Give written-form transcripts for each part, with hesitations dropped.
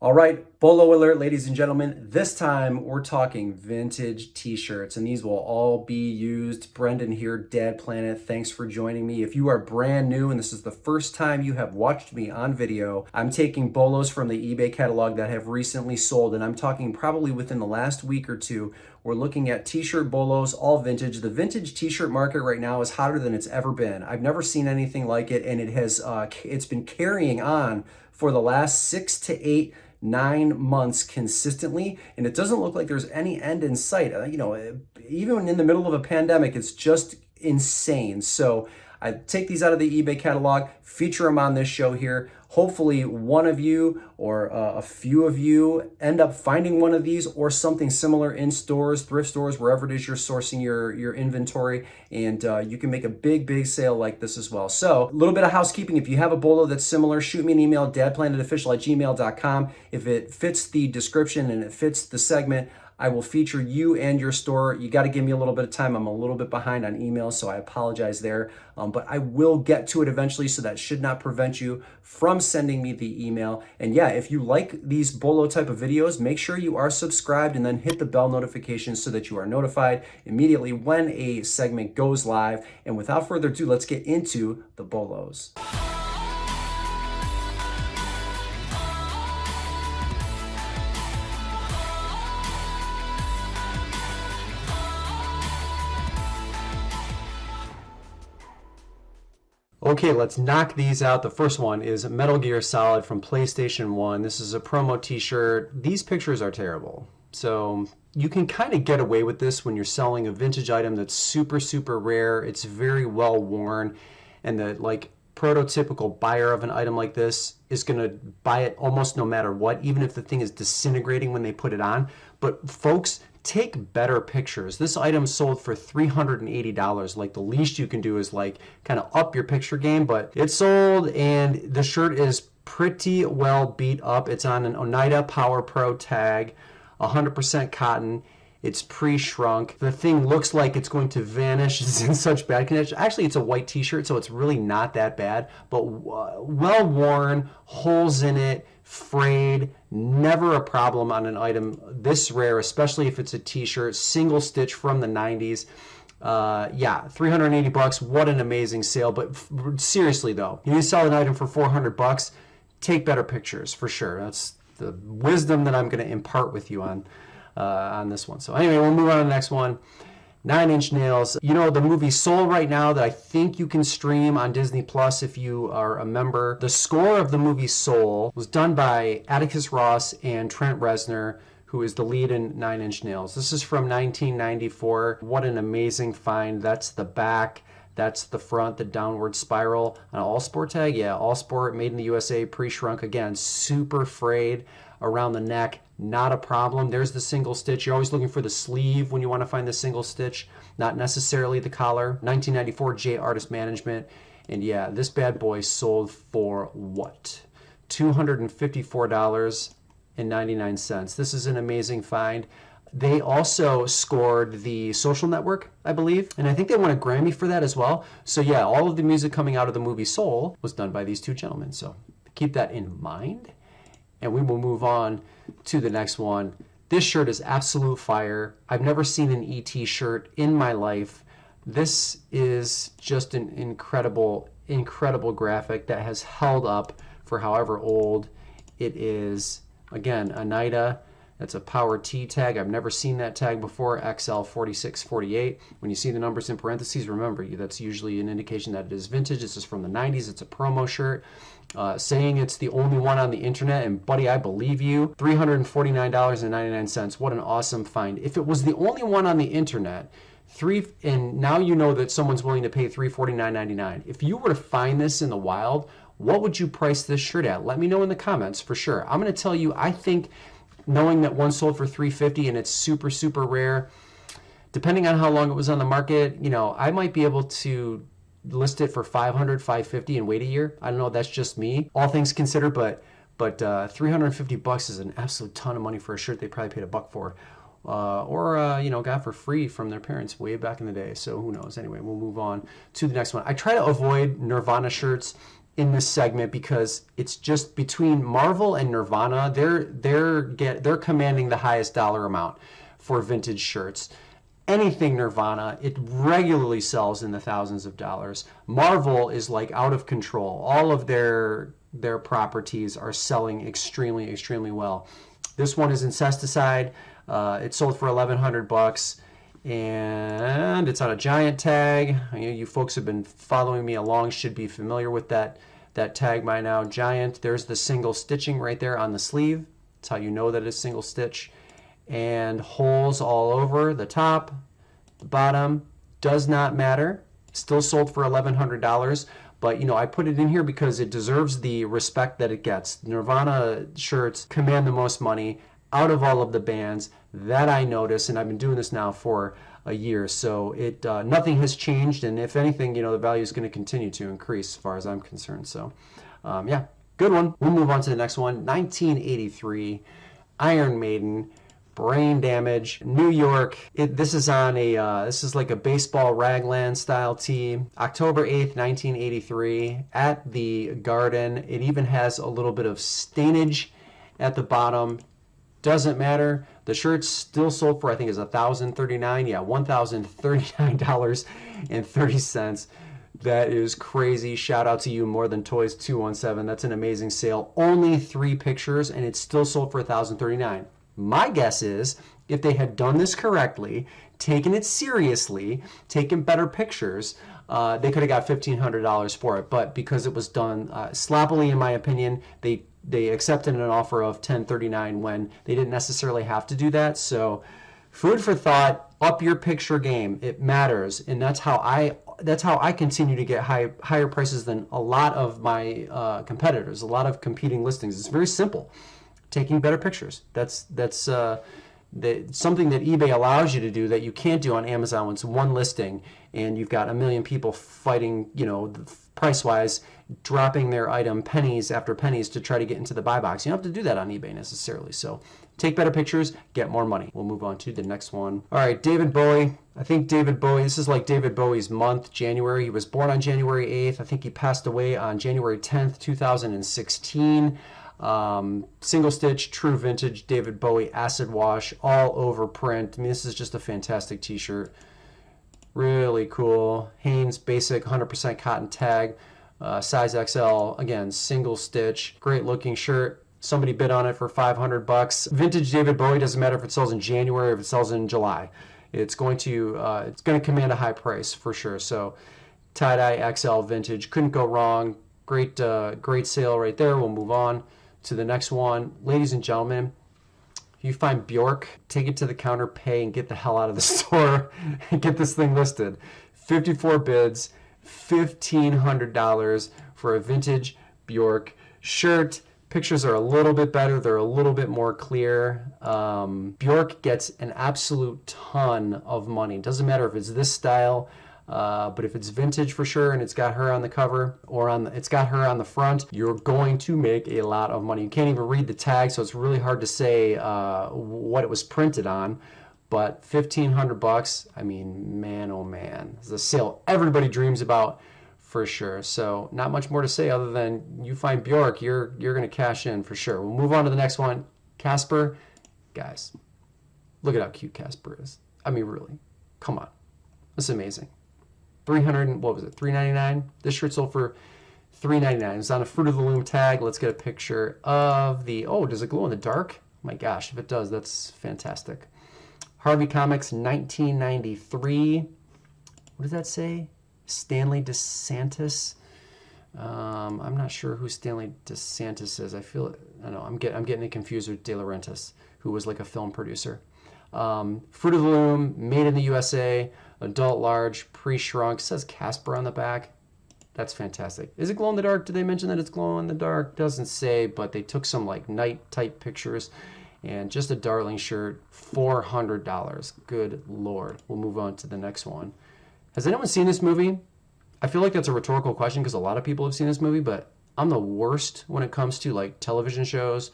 All right, Bolo alert, ladies and gentlemen. This time we're talking vintage t-shirts, and these will all be used. Brendan here, Dad Planet. Thanks for joining me. If you are brand new and this is the first time you have watched me on video, I'm taking Bolos from the eBay catalog that have recently sold, and I'm talking probably within the last week or two. We're looking at t-shirt Bolos, all vintage. The vintage t-shirt market right now is hotter than it's ever been. I've never seen anything like it, and it's been carrying on for the last 6 to 9 months consistently, and it doesn't look like there's any end in sight. Even in the middle of a pandemic, it's just insane. So I take these out of the eBay catalog, feature them on this show here. Hopefully one of you or a few of you end up finding one of these or something similar in stores, thrift stores, wherever it is you're sourcing your inventory, and you can make a big sale like this as well. So a little bit of housekeeping. If you have a Bolo that's similar, shoot me an email, dadplanetofficial@gmail.com. If it fits the description and it fits the segment, I will feature you and your store. You got to give me a little bit of time. I'm a little bit behind on emails, so I apologize there. But I will get to it eventually, so that should not prevent you from sending me the email. And yeah, if you like these Bolo type of videos, make sure you are subscribed and then hit the bell notification so that you are notified immediately when a segment goes live. And without further ado, let's get into the Bolos. Okay, let's knock these out. The first one is Metal Gear Solid from PlayStation 1. This is a promo t-shirt. These pictures are terrible. So you can kind of get away with this when you're selling a vintage item that's super rare. It's very well worn, and the prototypical buyer of an item like this is going to buy it almost no matter what, even if the thing is disintegrating when they put it on. But folks, take better pictures. This item sold for $380. Like, the least you can do is kind of up your picture game, but it sold, and the shirt is pretty well beat up. It's on an Nida Power Pro tag, 100% cotton. It's pre-shrunk. The thing looks like it's going to vanish. It's in such bad condition. Actually, it's a white t-shirt, so it's really not that bad, but well worn, holes in it, frayed, never a problem on an item this rare, especially if it's a t-shirt, single stitch from the 90s. Yeah, $380, what an amazing sale. But seriously though, you sell an item for $400, take better pictures for sure. That's the wisdom that I'm going to impart with you on this one. So anyway, we'll move on to the next one. 9 Inch Nails. You know, the movie Soul right now that I think you can stream on Disney Plus if you are a member. The score of the movie Soul was done by Atticus Ross and Trent Reznor, who is the lead in 9 Inch Nails. This is from 1994. What an amazing find. That's the back. That's the front, the downward spiral. An all sport tag? Yeah, all sport, made in the USA, pre-shrunk. Again, super frayed around the neck. Not a problem. There's the single stitch. You're always looking for the sleeve when you want to find the single stitch, not necessarily the collar. 1994 J Artist Management. And yeah, this bad boy sold for what? $254.99. This is an amazing find. They also scored the Social Network, I believe, and I think they won a Grammy for that as well. So yeah, all of the music coming out of the movie Soul was done by these two gentlemen. So keep that in mind. And we will move on to the next one. This shirt is absolute fire. I've never seen an ET shirt in my life. This is just an incredible graphic that has held up for however old it is. Again, a Nida. That's a Power T tag. I've never seen that tag before. XL 4648. When you see the numbers in parentheses, remember, that's usually an indication that it is vintage. This is from the 90s. It's a promo shirt. Saying it's the only one on the internet, and buddy, I believe you. $349.99. What an awesome find. If it was the only one on the internet, and now you know that someone's willing to pay $349.99. If you were to find this in the wild, what would you price this shirt at? Let me know in the comments for sure. I'm going to tell you, I think, knowing that one sold for $350 and it's super rare, depending on how long it was on the market, I might be able to list it for $500, $550 and wait a year. I don't know, that's just me, all things considered, but $350 is an absolute ton of money for a shirt they probably paid $1 for. Got for free from their parents way back in the day. So who knows? Anyway, we'll move on to the next one. I try to avoid Nirvana shirts in this segment because it's just between Marvel and Nirvana. They're commanding the highest dollar amount for vintage shirts. Anything Nirvana, it regularly sells in the thousands of dollars. Marvel is like out of control. All of their properties are selling extremely, extremely well. This one is Incesticide. It sold for $1,100, and it's on a giant tag. You folks have been following me along should be familiar with that tag by now. Giant. There's the single stitching right there on the sleeve. That's how you know that it's single stitch. And holes all over the top, the bottom. Does not matter. Still sold for $1,100. But, I put it in here because it deserves the respect that it gets. Nirvana shirts command the most money out of all of the bands that I notice, and I've been doing this now for a year. So nothing has changed, and if anything, the value is going to continue to increase as far as I'm concerned. So, yeah, good one. We'll move on to the next one. 1983, Iron Maiden. Brain Damage, New York. This is on this is like a baseball raglan style tee. October 8th, 1983, at the Garden. It even has a little bit of stainage at the bottom. Doesn't matter. The shirt's still sold for, I think, is $1,039. Yeah, $1,039.30. That is crazy. Shout out to you, More Than Toys 217. That's an amazing sale. Only 3 pictures, and it's still sold for $1,039. My guess is if they had done this correctly, taken it seriously, taken better pictures, they could have got $1,500 for it. But because it was done sloppily, in my opinion, they accepted an offer of $1,039 when they didn't necessarily have to do that. So food for thought, up your picture game. It matters. And that's how I continue to get higher prices than a lot of my competitors, a lot of competing listings. It's very simple. Taking better pictures. That's something that eBay allows you to do that you can't do on Amazon when it's one listing and you've got a million people fighting, price-wise, dropping their item pennies after pennies to try to get into the buy box. You don't have to do that on eBay necessarily. So take better pictures, get more money. We'll move on to the next one. All right, David Bowie. I think David Bowie, this is like David Bowie's month, January. He was born on January 8th. I think he passed away on January 10th, 2016. Single stitch, true vintage, David Bowie, acid wash, all over print. I mean, this is just a fantastic t-shirt. Really cool. Hanes basic 100% cotton tag, size XL. Again, single stitch, great looking shirt. Somebody bid on it for $500. Vintage David Bowie, doesn't matter if it sells in January or if it sells in July. It's going to command a high price for sure. So tie-dye XL vintage, couldn't go wrong. Great sale right there. We'll move on to the next one. Ladies and gentlemen, if you find Bjrk, take it to the counter, pay, and get the hell out of the store and get this thing listed. 54 bids, $1,500 for a vintage Bjrk shirt. Pictures are a little bit better. They're a little bit more clear. Bjrk gets an absolute ton of money. Doesn't matter if it's this style, but if it's vintage for sure and it's got her on the cover or it's got her on the front, you're going to make a lot of money. You can't even read the tag, so it's really hard to say what it was printed on. But $1,500, I mean, man, oh man, it's a sale everybody dreams about for sure. So not much more to say other than you find Bjrk, you're going to cash in for sure. We'll move on to the next one. Casper, guys, look at how cute Casper is. I mean, really, come on, that's amazing. $399. This shirt sold for $399. It's on a Fruit of the Loom tag. Let's get a picture of the. Oh, does it glow in the dark? Oh my gosh, if it does, that's fantastic. Harvey Comics, 1993. What does that say? Stanley DeSantis. I'm not sure who Stanley DeSantis is. I don't know. I'm getting it confused with De Laurentiis, who was like a film producer. Fruit of the Loom, made in the USA, adult large, pre-shrunk. Says Casper on the back. That's fantastic. Is it glow in the dark? Did they mention that it's glow in the dark? Doesn't say, but they took some like night type pictures. And just a darling shirt, $400. Good Lord. We'll move on to the next one. Has anyone seen this movie? I feel like that's a rhetorical question because a lot of people have seen this movie, but I'm the worst when it comes to like television shows.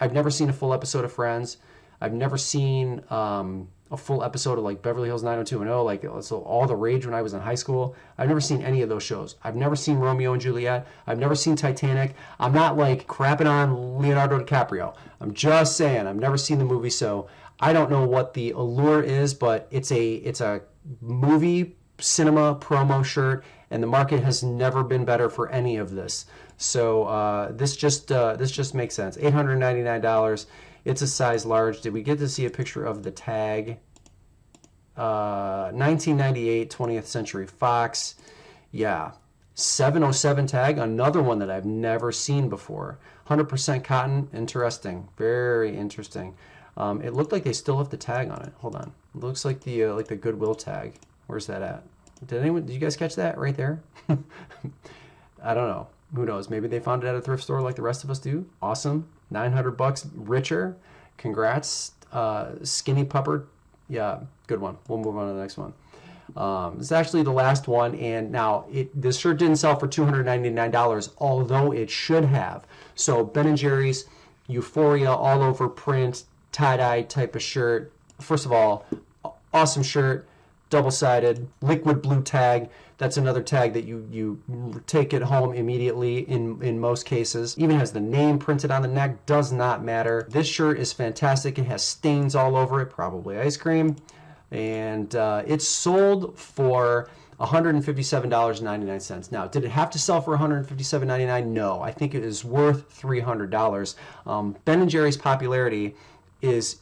I've never seen a full episode of Friends. I've never seen a full episode of like Beverly Hills 90210, like so All the Rage when I was in high school. I've never seen any of those shows. I've never seen Romeo and Juliet. I've never seen Titanic. I'm not like crapping on Leonardo DiCaprio. I'm just saying I've never seen the movie, so I don't know what the allure is, but it's a movie cinema promo shirt, and the market has never been better for any of this. So this just makes sense. $899. It's a size large. Did we get to see a picture of the tag? 1998 20th Century Fox. Yeah. 707 tag. Another one that I've never seen before. 100% cotton. Interesting. Very interesting. It looked like they still have the tag on it. Hold on. It looks like the Goodwill tag. Where's that at? Did you guys catch that right there? I don't know. Who knows? Maybe they found it at a thrift store like the rest of us do. Awesome. $900 richer. Congrats. Skinny pupper. Yeah, good one. We'll move on to the next one. It's actually the last one, and now this shirt didn't sell for $299, although it should have. So Ben & Jerry's Euphoria all over print, tie-dye type of shirt. First of all, awesome shirt, double-sided, liquid blue tag. That's another tag that you take it home immediately in most cases. Even has the name printed on the neck, does not matter. This shirt is fantastic. It has stains all over it, probably ice cream. And it's sold for $157.99. Now, did it have to sell for $157.99? No, I think it is worth $300. Ben & Jerry's popularity has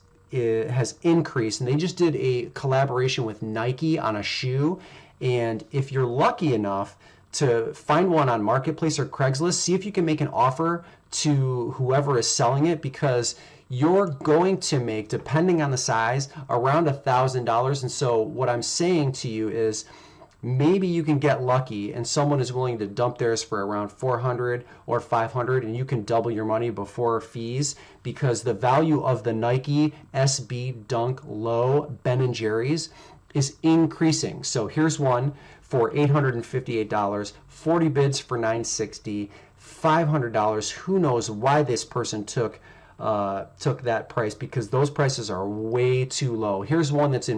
increased, and they just did a collaboration with Nike on a shoe. And if you're lucky enough to find one on Marketplace or Craigslist, see if you can make an offer to whoever is selling it, because you're going to make, depending on the size, around $1,000. And so what I'm saying to you is maybe you can get lucky and someone is willing to dump theirs for around $400 or $500, and you can double your money before fees, because the value of the Nike SB Dunk Low Ben & Jerry's is increasing. So here's one for $858, 40 bids for $960, $500. Who knows why this person took that price, because those prices are way too low. Here's one that's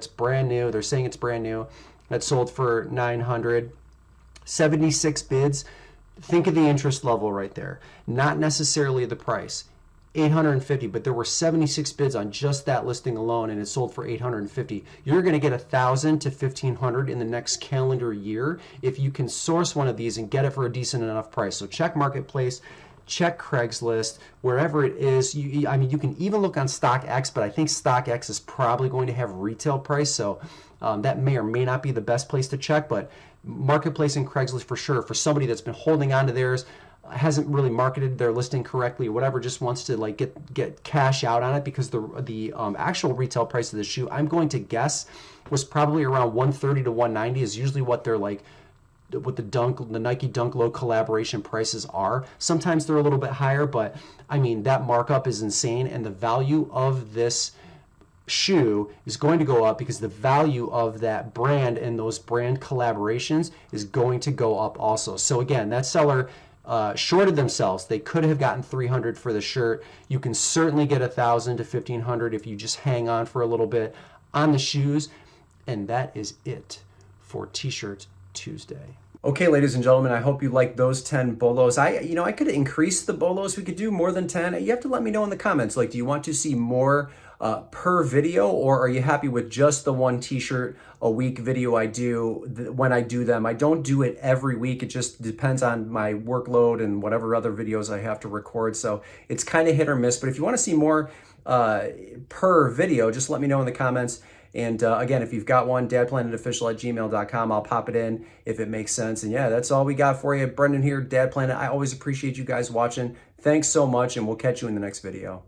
brand new. They're saying it's brand new. That sold for $900, 76 bids. Think of the interest level right there. Not necessarily the price. $850, but there were 76 bids on just that listing alone, and it sold for $850. You're going to get $1,000 to $1,500 in the next calendar year if you can source one of these and get it for a decent enough price. So check Marketplace, check Craigslist, wherever it is. I mean, you can even look on StockX, but I think StockX is probably going to have retail price, so that may or may not be the best place to check. But Marketplace and Craigslist for sure. For somebody that's been holding on to theirs, hasn't really marketed their listing correctly, or whatever, just wants to like get cash out on it, because the actual retail price of the shoe, I'm going to guess, was probably around $130 to $190 is usually what they're like, what the Nike Dunk Low collaboration prices are. Sometimes they're a little bit higher, but I mean, that markup is insane, and the value of this shoe is going to go up because the value of that brand and those brand collaborations is going to go up also. So again, that seller shorted themselves. They could have gotten $300 for the shirt. You can certainly get $1,000 to $1,500 if you just hang on for a little bit on the shoes. And that is it for T-Shirt Tuesday. Okay, ladies and gentlemen, I hope you liked those 10 bolos. I could increase the bolos. We could do more than 10. You have to let me know in the comments. Like, do you want to see more per video, or are you happy with just the one T-shirt a week video I do when I do them? I don't do it every week. It just depends on my workload and whatever other videos I have to record. So it's kind of hit or miss. But if you want to see more per video, just let me know in the comments. And again, if you've got one, dadplanetofficial@gmail.com, I'll pop it in if it makes sense. And yeah, that's all we got for you. Brendan here, Dad Planet. I always appreciate you guys watching. Thanks so much, and we'll catch you in the next video.